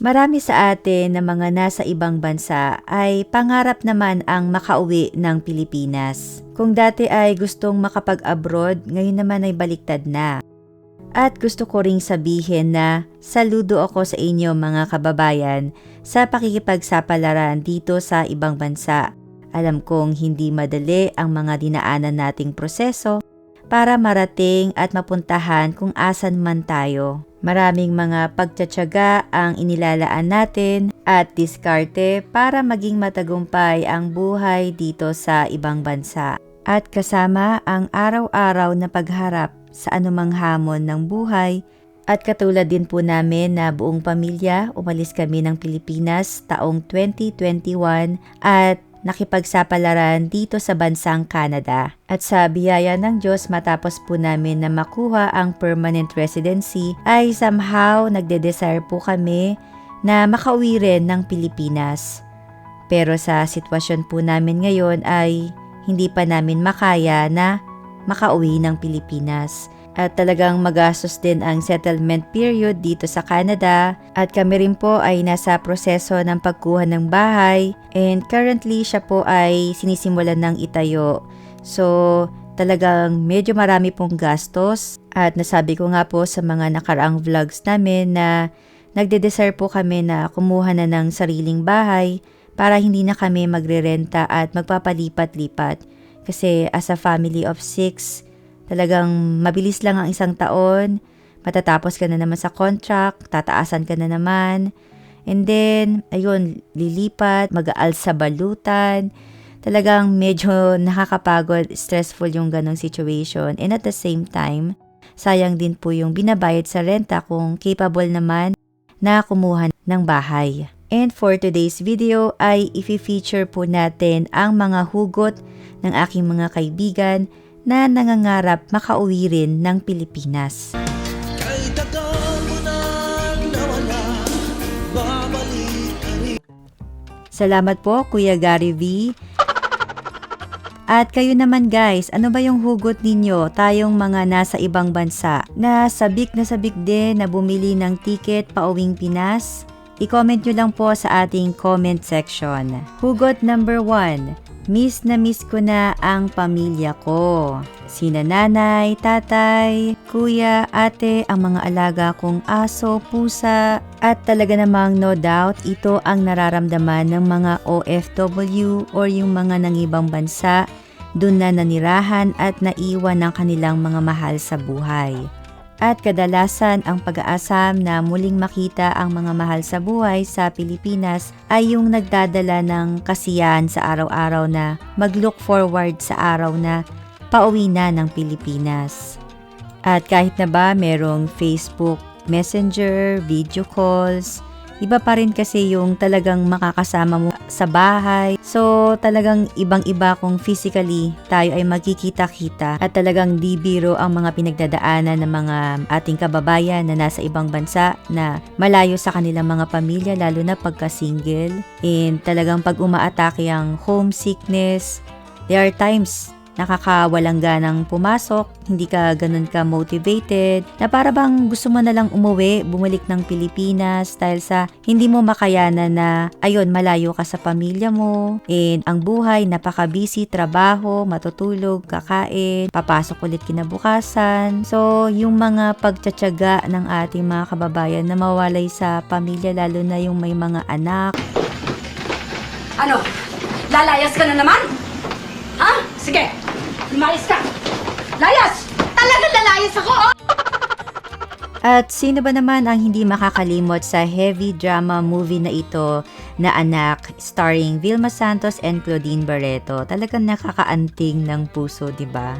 Marami sa atin na mga nasa ibang bansa ay pangarap naman ang makauwi ng Pilipinas. Kung dati ay gustong makapag-abroad, ngayon naman ay baliktad na. At gusto ko ring sabihin na saludo ako sa inyo mga kababayan sa pakikipagsapalaran dito sa ibang bansa. Alam kong hindi madali ang mga dinaanan nating proseso para marating at mapuntahan kung asan man tayo. Maraming mga pagtsatsaga ang inilalaan natin at diskarte para maging matagumpay ang buhay dito sa ibang bansa. At kasama ang araw-araw na pagharap sa anumang hamon ng buhay. At katulad din po namin na buong pamilya, umalis kami ng Pilipinas taong 2021 at nakipagsapalaran dito sa bansang Canada. At sa biyaya ng Diyos matapos po namin na makuha ang permanent residency ay somehow nagde-desire po kami na makauwi rin ng Pilipinas. Pero sa sitwasyon po namin ngayon ay hindi pa namin makaya na makauwi ng Pilipinas. At talagang magastos din ang settlement period dito sa Canada at kami rin po ay nasa proseso ng pagkuha ng bahay and currently siya po ay sinisimulan ng itayo. So talagang medyo marami pong gastos at nasabi ko nga po sa mga nakaraang vlogs namin na nagde-desire po kami na kumuha na ng sariling bahay para hindi na kami magrerenta at magpapalipat-lipat kasi as a family of 6, talagang mabilis lang ang isang taon, matatapos ka na naman sa contract, tataasan ka na naman, and then, ayun, lilipat, mag-aal sa balutan, talagang medyo nakakapagod, stressful yung ganong situation, and at the same time, sayang din po yung binabayad sa renta kung capable naman na kumuha ng bahay. And for today's video ay i-feature po natin ang mga hugot ng aking mga kaibigan na nangangarap makauwi rin ng Pilipinas. Salamat po Kuya Gary V. At kayo naman guys, ano ba yung hugot ninyo tayong mga nasa ibang bansa na sabik din na bumili ng ticket pauwing Pinas? I-comment nyo lang po sa ating comment section. Hugot number 1. Miss na miss ko na ang pamilya ko. Sina nanay, tatay, kuya, ate, ang mga alaga kong aso, pusa. At talaga namang no doubt, ito ang nararamdaman ng mga OFW or yung mga nangibang bansa dun na nanirahan at naiwan ng kanilang mga mahal sa buhay. At kadalasan ang pag-aasam na muling makita ang mga mahal sa buhay sa Pilipinas ay yung nagdadala ng kasiyahan sa araw-araw na mag-look forward sa araw na pauwi na ng Pilipinas. At kahit na ba merong Facebook Messenger, video calls, iba pa rin kasi yung talagang makakasama mo sa bahay. So talagang ibang-iba kung physically tayo ay magkikita-kita at talagang di biro ang mga pinagdadaanan ng mga ating kababayan na nasa ibang bansa na malayo sa kanilang mga pamilya lalo na pagka-single. And talagang pag umaatake ang homesickness, there are times nakakawalang ganang pumasok, hindi ka ganun ka motivated, na para bang gusto mo na lang umuwi, bumalik ng Pilipinas dahil sa hindi mo makayanan na ayun, malayo ka sa pamilya mo, and ang buhay, napaka-busy, trabaho, matutulog, kakain, papasok ulit kinabukasan. So, yung mga pagtsatsaga ng ating mga kababayan na mawalay sa pamilya, lalo na yung may mga anak. Ano? Lalayas ka na naman? Ha? Sige! Lumayas ka! Layas! Talagang lalayas ako! Oh! At sino ba naman ang hindi makakalimot sa heavy drama movie na ito na Anak, starring Vilma Santos and Claudine Barreto? Talagang nakakaanting ng puso, di ba?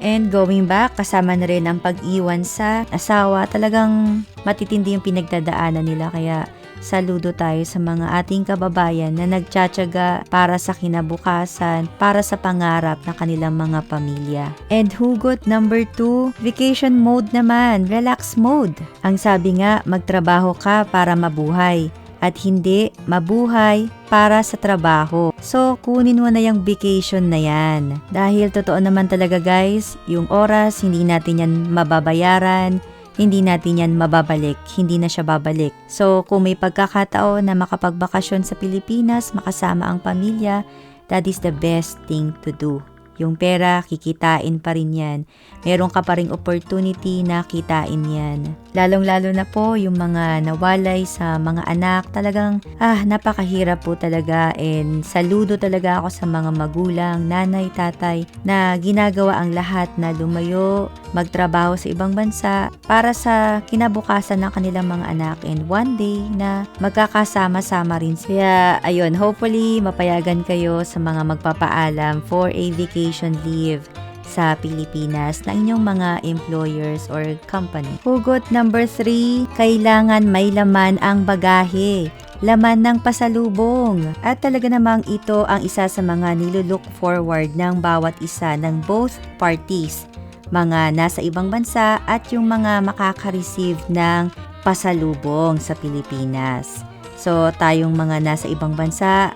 And going back, kasama na rin ang pag-iwan sa asawa. Talagang matitindi yung pinagdadaanan nila, kaya saludo tayo sa mga ating kababayan na nagtsatsaga para sa kinabukasan, para sa pangarap ng kanilang mga pamilya. And hugot number 2, vacation mode naman, relax mode. Ang sabi nga, magtrabaho ka para mabuhay at hindi mabuhay para sa trabaho. So, kunin mo na yung vacation na yan. Dahil totoo naman talaga guys, yung oras, hindi natin yan mababayaran. hindi natin yan mababalik, hindi na siya babalik. So kung may pagkakataon na makapagbakasyon sa Pilipinas, makasama ang pamilya, that is the best thing to do. Yung pera, kikitain pa rin yan. Meron ka pa ring opportunity na kitain yan. Lalong-lalo na po yung mga nawalay sa mga anak. Talagang, napakahirap po talaga. And saludo talaga ako sa mga magulang, nanay, tatay, na ginagawa ang lahat na lumayo, magtrabaho sa ibang bansa para sa kinabukasan ng kanilang mga anak. And one day na magkakasama-sama rin. Kaya, ayun, hopefully, mapayagan kayo sa mga magpapaalam for a vacation leave sa Pilipinas ng inyong mga employers or company. Hugot number 3, kailangan may laman ang bagahe. Laman ng pasalubong. At talaga namang ito ang isa sa mga nilulook forward ng bawat isa ng both parties. Mga nasa ibang bansa at yung mga makaka-receive ng pasalubong sa Pilipinas. So, tayong mga nasa ibang bansa,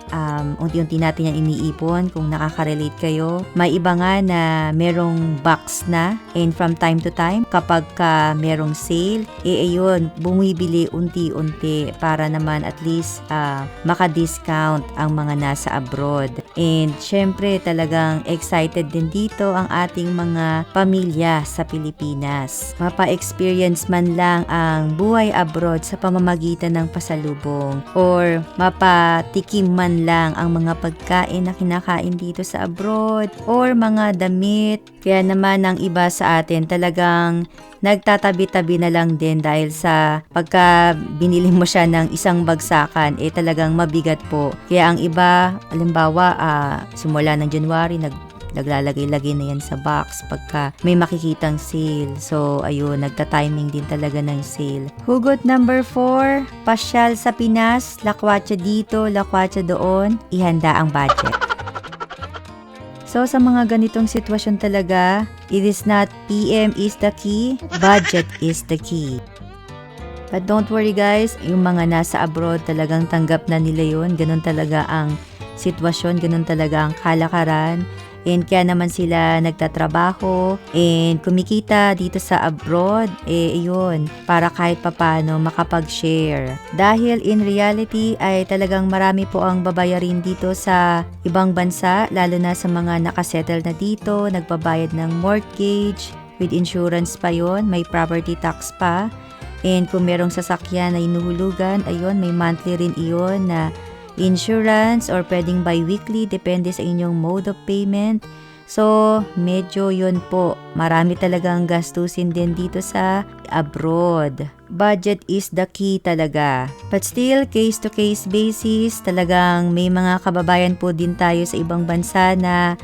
unti-unti natin yan iniipon kung nakaka-relate kayo. May iba nga na merong box na and from time to time, kapag ka merong sale, ayun, bumibili unti-unti para naman at least maka-discount ang mga nasa abroad. And syempre, talagang excited din dito ang ating mga pamilya sa Pilipinas. Mapa-experience man lang ang buhay abroad sa pamamagitan ng pasalubong. Or mapatikim man lang ang mga pagkain na kinakain dito sa abroad or mga damit. Kaya naman ang iba sa atin talagang nagtatabi-tabi na lang din dahil sa pagka binili mo siya ng isang bagsakan, talagang mabigat po. Kaya ang iba, halimbawa, simula ng January, naglalagay-lagay na yan sa box pagka may makikitang sale. So, ayun, nagta-timing din talaga ng sale. Hugot number 4, pasyal sa Pinas, lakwatsa dito, lakwatsa doon, ihanda ang budget. So, sa mga ganitong sitwasyon talaga, it is not PM is the key, budget is the key. But don't worry guys, yung mga nasa abroad talagang tanggap na nila yun. Ganun talaga ang sitwasyon, ganun talaga ang kalakaran. And kaya naman sila nagtatrabaho and kumikita dito sa abroad, yun, para kahit papano makapag-share. Dahil in reality ay talagang marami po ang babayarin dito sa ibang bansa, lalo na sa mga nakasettle na dito, nagbabayad ng mortgage, with insurance pa yon, may property tax pa. And kung merong sasakyan na inuhulugan, ayun, may monthly rin iyon na insurance or pwedeng bi-weekly, depende sa inyong mode of payment. So, medyo yun po. Marami talagang gastusin din dito sa abroad. Budget is the key talaga. But still, case-to-case basis, talagang may mga kababayan po din tayo sa ibang bansa na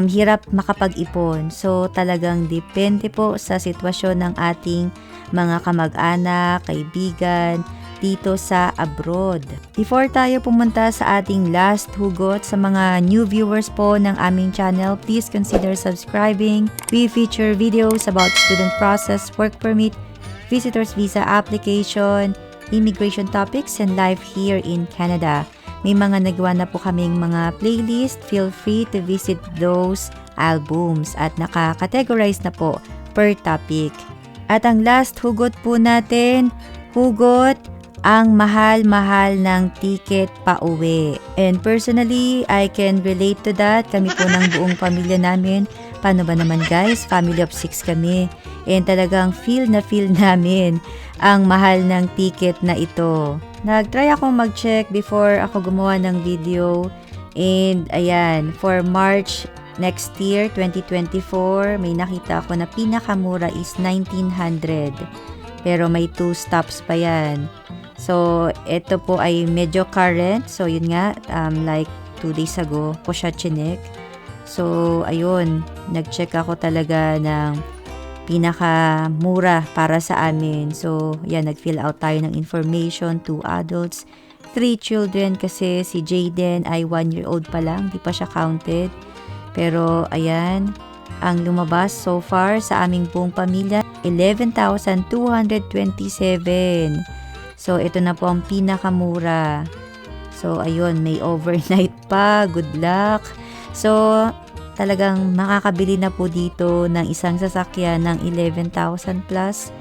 hirap makapag-ipon. So, talagang depende po sa sitwasyon ng ating mga kamag-anak, kaibigan, dito sa abroad. Before tayo pumunta sa ating last hugot, sa mga new viewers po ng aming channel, please consider subscribing. We feature videos about student process, work permit, visitor's visa application, immigration topics, and life here in Canada. May mga nagawa na po kaming mga playlist. Feel free to visit those albums at naka-categorize na po per topic. At ang last hugot po natin, hugot ang mahal-mahal ng ticket pa-uwi. And personally, I can relate to that. Kami po ng buong pamilya namin. Paano ba naman guys? Family of 6 kami. And talagang feel na feel namin ang mahal ng ticket na ito. Nag-try akong mag-check before ako gumawa ng video. And ayan, for March next year, 2024, may nakita ako na pinakamura is 1,900. Pero may 2 stops pa yan. So, ito po ay medyo current. So, yun nga, like 2 days ago ko siya chinek. So, ayun, nag-check ako talaga ng pinakamura para sa amin. So, yan, nag-fill out tayo ng information, 2 adults, 3 children kasi si Jayden ay 1-year-old pa lang, di pa siya counted. Pero, ayan, ang lumabas so far sa aming buong pamilya, 11,227. So, ito na po ang pinakamura. So, ayun, may overnight pa. Good luck. So, talagang makakabili na po dito ng isang sasakyan ng 11,000 plus.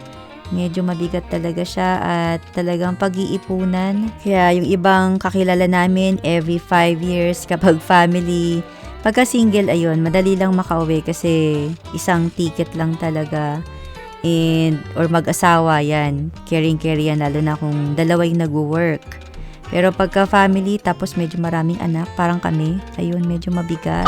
Medyo mabigat talaga siya at talagang pag-iipunan. Kaya yung ibang kakilala namin every 5 years kapag family. Pagka single, ayun, madali lang makauwi kasi isang ticket lang talaga. Or mag-asawa, yan. Caring-carry yan, lalo na kung dalawa yung nag-work. Pero pagka family, tapos medyo maraming anak, parang kami, ayun, medyo mabigat.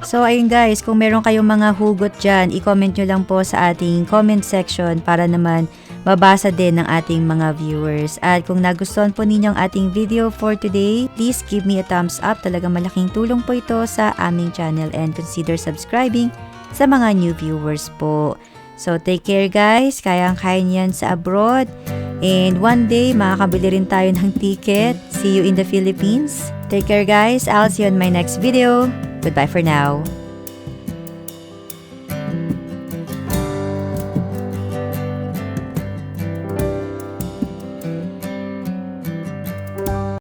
So, ayun guys, kung meron kayong mga hugot dyan, i-comment nyo lang po sa ating comment section para naman mabasa din ng ating mga viewers. At kung nagustuhan po ninyo ang ating video for today, please give me a thumbs up. Talagang malaking tulong po ito sa aming channel and consider subscribing sa mga new viewers po. So, take care guys. Kayang-kaya niyan sa abroad. And one day, makakabili rin tayo ng ticket. See you in the Philippines. Take care guys. I'll see you on my next video. Goodbye for now.